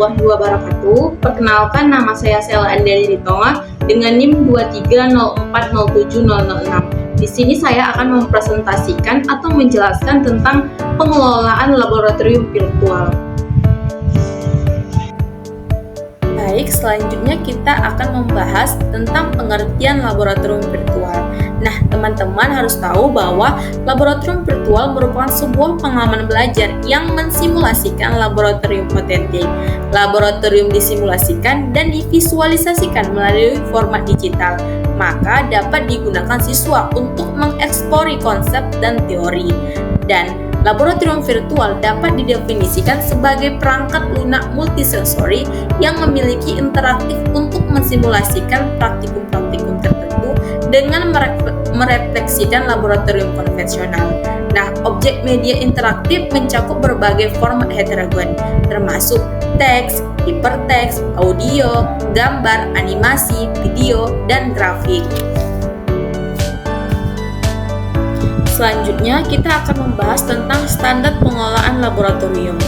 warahmatullahi wabarakatuh. Perkenalkan, nama saya Sela Andeli Ritonga dengan NIM 230407006. Di sini saya akan mempresentasikan atau menjelaskan tentang pengelolaan laboratorium virtual. Baik, selanjutnya kita akan membahas tentang pengertian laboratorium virtual. Nah, teman-teman harus tahu bahwa laboratorium virtual merupakan sebuah pengalaman belajar yang mensimulasikan laboratorium otentik. Laboratorium disimulasikan dan divisualisasikan melalui format digital, maka dapat digunakan siswa untuk mengeksplori konsep dan teori. Dan laboratorium virtual dapat didefinisikan sebagai perangkat lunak multisensori yang memiliki interaktif untuk mensimulasikan praktikum-praktikum tertentu dengan merefleksikan laboratorium konvensional. Nah, objek media interaktif mencakup berbagai format heterogen, termasuk teks, hiperteks, audio, gambar, animasi, video, dan grafik. Selanjutnya, kita akan membahas tentang standar pengelolaan laboratorium.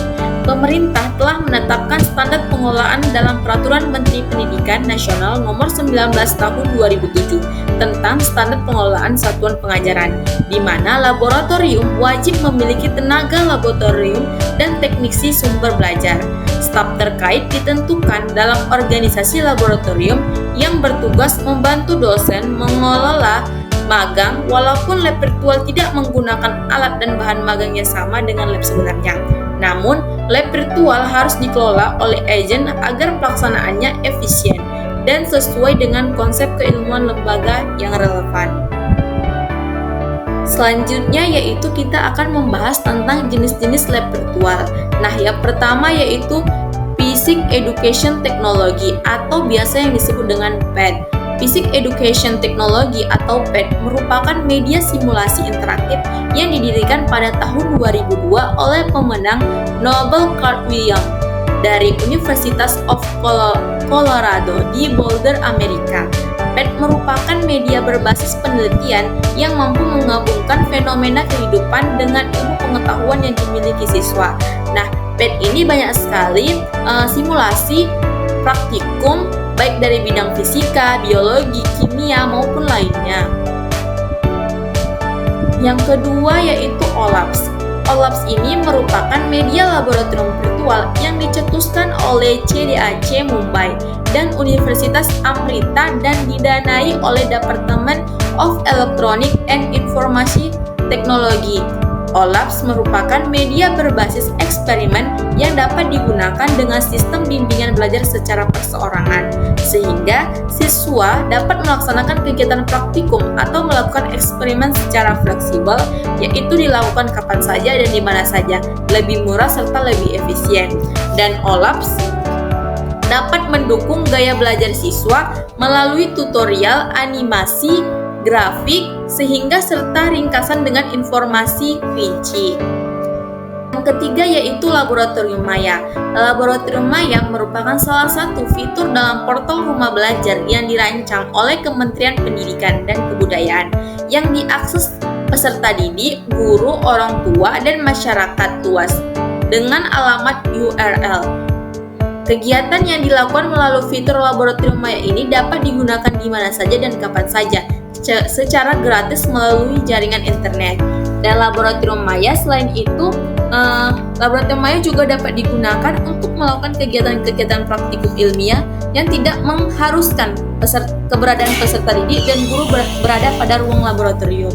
Pemerintah telah menetapkan standar pengelolaan dalam Peraturan Menteri Pendidikan Nasional Nomor 19 Tahun 2007 tentang standar pengelolaan satuan pengajaran, di mana laboratorium wajib memiliki tenaga laboratorium dan teknisi sumber belajar. Staf terkait ditentukan dalam organisasi laboratorium yang bertugas membantu dosen mengelola magang, walaupun lab virtual tidak menggunakan alat dan bahan magang yang sama dengan lab sebenarnya. Namun, lab virtual harus dikelola oleh agen agar pelaksanaannya efisien dan sesuai dengan konsep keilmuan lembaga yang relevan. Selanjutnya yaitu kita akan membahas tentang jenis-jenis lab virtual. Nah, yang pertama yaitu Physics Education Technology atau biasa yang disebut dengan PET. Physics Education Technology atau PET merupakan media simulasi interaktif yang didirikan pada tahun 2002 oleh pemenang Nobel Carl Williams dari University of Colorado di Boulder, Amerika. PET merupakan media berbasis penelitian yang mampu menggabungkan fenomena kehidupan dengan ilmu pengetahuan yang dimiliki siswa. Nah, PET ini banyak sekali simulasi praktikum baik dari bidang fisika, biologi, kimia, maupun lainnya. Yang kedua yaitu OLAPS. OLAPS ini merupakan media laboratorium virtual yang dicetuskan oleh CDAC Mumbai dan Universitas Amrita dan didanai oleh Department of Electronic and Information Technology. OLAPS merupakan media berbasis eksperimen yang dapat digunakan dengan sistem bimbingan belajar secara perseorangan, sehingga siswa dapat melaksanakan kegiatan praktikum atau melakukan eksperimen secara fleksibel, yaitu dilakukan kapan saja dan di mana saja, lebih murah serta lebih efisien. Dan OLAPS dapat mendukung gaya belajar siswa melalui tutorial, animasi, grafik, sehingga serta ringkasan dengan informasi rinci. Yang ketiga yaitu Laboratorium Maya. Laboratorium Maya merupakan salah satu fitur dalam portal rumah belajar yang dirancang oleh Kementerian Pendidikan dan Kebudayaan yang diakses peserta didik, guru, orang tua, dan masyarakat luas dengan alamat URL. Kegiatan yang dilakukan melalui fitur Laboratorium Maya ini dapat digunakan di mana saja dan kapan saja secara gratis melalui jaringan internet. Dan Laboratorium Maya selain itu, Laboratorium Maya juga dapat digunakan untuk melakukan kegiatan-kegiatan praktikum ilmiah yang tidak mengharuskan keberadaan peserta didik dan guru berada pada ruang laboratorium.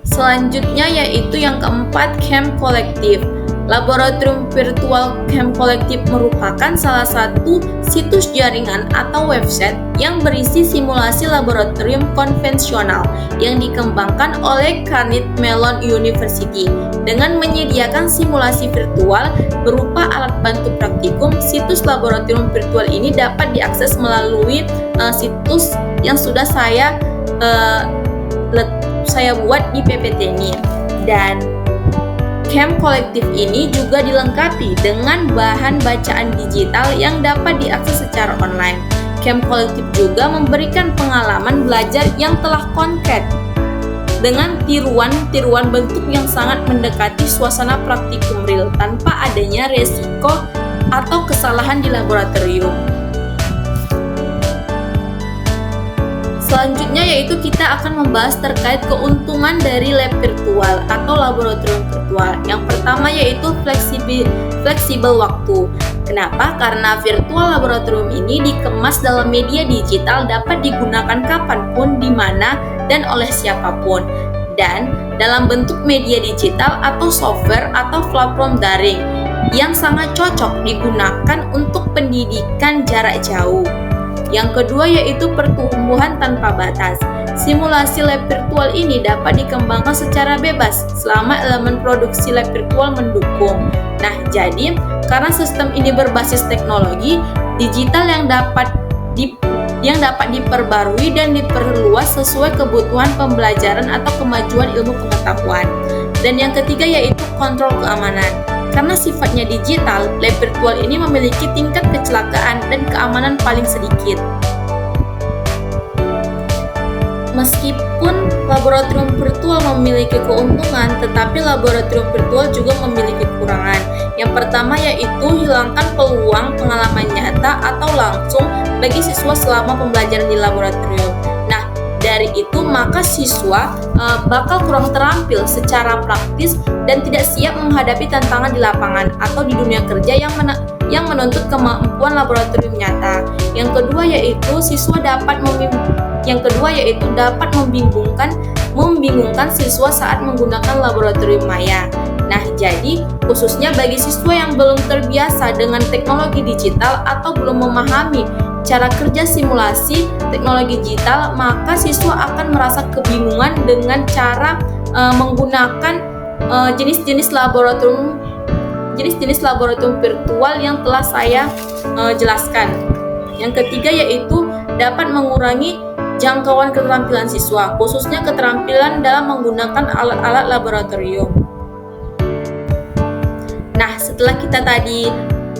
Selanjutnya yaitu yang keempat, Camp Kolektif. Laboratorium virtual Camp Kolektif merupakan salah satu situs jaringan atau website yang berisi simulasi laboratorium konvensional yang dikembangkan oleh Carnegie Mellon University. Dengan menyediakan simulasi virtual berupa alat bantu praktikum, situs laboratorium virtual ini dapat diakses melalui situs yang sudah saya buat di PPT ini. Dan Camp Kolektif ini juga dilengkapi dengan bahan bacaan digital yang dapat diakses secara online. Camp Kolektif juga memberikan pengalaman belajar yang telah konkret dengan tiruan bentuk yang sangat mendekati suasana praktikum real tanpa adanya resiko atau kesalahan di laboratorium. Selanjutnya yaitu kita akan membahas terkait keuntungan dari lab virtual atau laboratorium virtual. Yang pertama yaitu fleksibel waktu. Kenapa? Karena virtual laboratorium ini dikemas dalam media digital, dapat digunakan kapanpun, di mana, dan oleh siapapun. Dan dalam bentuk media digital atau software atau platform daring yang sangat cocok digunakan untuk pendidikan jarak jauh. Yang kedua yaitu pertumbuhan tanpa batas. Simulasi lab virtual ini dapat dikembangkan secara bebas selama elemen produksi lab virtual mendukung. Nah, jadi karena sistem ini berbasis teknologi digital yang dapat diperbarui dan diperluas sesuai kebutuhan pembelajaran atau kemajuan ilmu pengetahuan. Dan yang ketiga yaitu kontrol keamanan. Karena sifatnya digital, lab virtual ini memiliki tingkat kecelakaan dan keamanan paling sedikit. Meskipun laboratorium virtual memiliki keuntungan, tetapi laboratorium virtual juga memiliki kekurangan. Yang pertama yaitu hilangkan peluang pengalaman nyata atau langsung bagi siswa selama pembelajaran di laboratorium. Nah, dari itu maka siswa bakal kurang terampil secara praktis dan tidak siap menghadapi tantangan di lapangan atau di dunia kerja yang menuntut kemampuan laboratorium nyata. Yang kedua yaitu dapat membingungkan siswa saat menggunakan laboratorium maya. Nah, jadi khususnya bagi siswa yang belum terbiasa dengan teknologi digital atau belum memahami cara kerja simulasi teknologi digital, maka siswa akan merasa kebingungan dengan cara menggunakan jenis-jenis laboratorium virtual yang telah saya jelaskan. Yang ketiga yaitu dapat mengurangi jangkauan keterampilan siswa, khususnya keterampilan dalam menggunakan alat-alat laboratorium. Nah, setelah kita tadi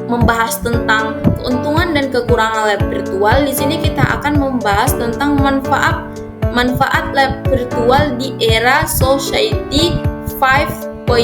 membahas tentang keuntungan dan kekurangan lab virtual, di sini kita akan membahas tentang manfaat lab virtual di era Society 5.0.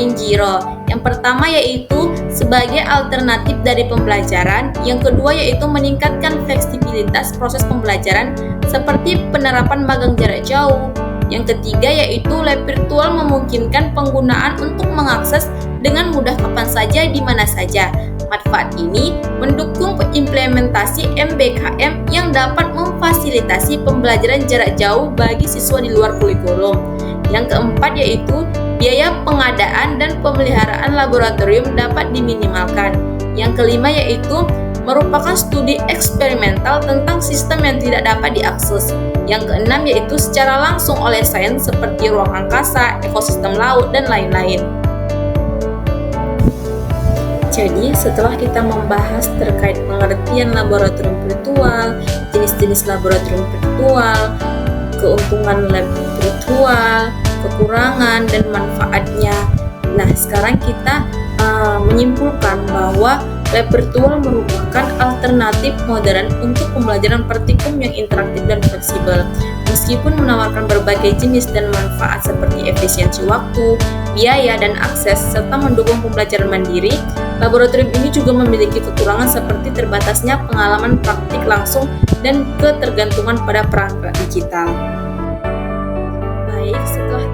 Yang pertama yaitu sebagai alternatif dari pembelajaran. Yang kedua yaitu meningkatkan fleksibilitas proses pembelajaran seperti penerapan magang jarak jauh. Yang ketiga yaitu lab virtual memungkinkan penggunaan untuk mengakses dengan mudah kapan saja di mana saja. Manfaat ini mendukung implementasi MBKM yang dapat memfasilitasi pembelajaran jarak jauh bagi siswa di luar kurikulum. Yang keempat yaitu biaya pengadaan dan pemeliharaan laboratorium dapat diminimalkan. Yang kelima yaitu merupakan studi eksperimental tentang sistem yang tidak dapat diakses. Yang keenam yaitu secara langsung oleh sains seperti ruang angkasa, ekosistem laut, dan lain-lain. Jadi, setelah kita membahas terkait pengertian laboratorium virtual, jenis-jenis laboratorium virtual, keuntungan lab virtual, kekurangan dan manfaatnya. Nah, sekarang kita menyimpulkan bahwa lab virtual merupakan alternatif modern untuk pembelajaran praktikum yang interaktif dan fleksibel. Meskipun menawarkan berbagai jenis dan manfaat seperti efisiensi waktu, biaya, dan akses, serta mendukung pembelajaran mandiri, laboratorium ini juga memiliki kekurangan seperti terbatasnya pengalaman praktik langsung dan ketergantungan pada perangkat digital. Baik, setelah